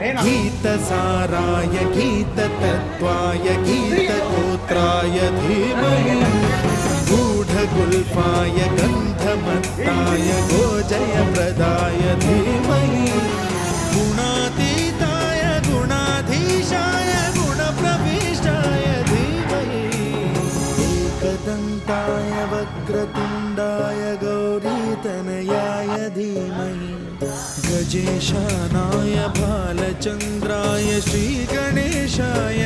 गीतसाराय गीततत्त्वाय गीतगोत्राय धीमहि गूढगुल्फाय गन्धमत्ताय गोजयप्रदाय धीमहि गुणातीताय गुणाधीशाय गुणप्रविष्टाय धीमहि एकदन्ताय वक्रतुण्डाय गौरीतनयाय धीमहि गजेशानाय बालचन्द्राय श्रीगणेशाय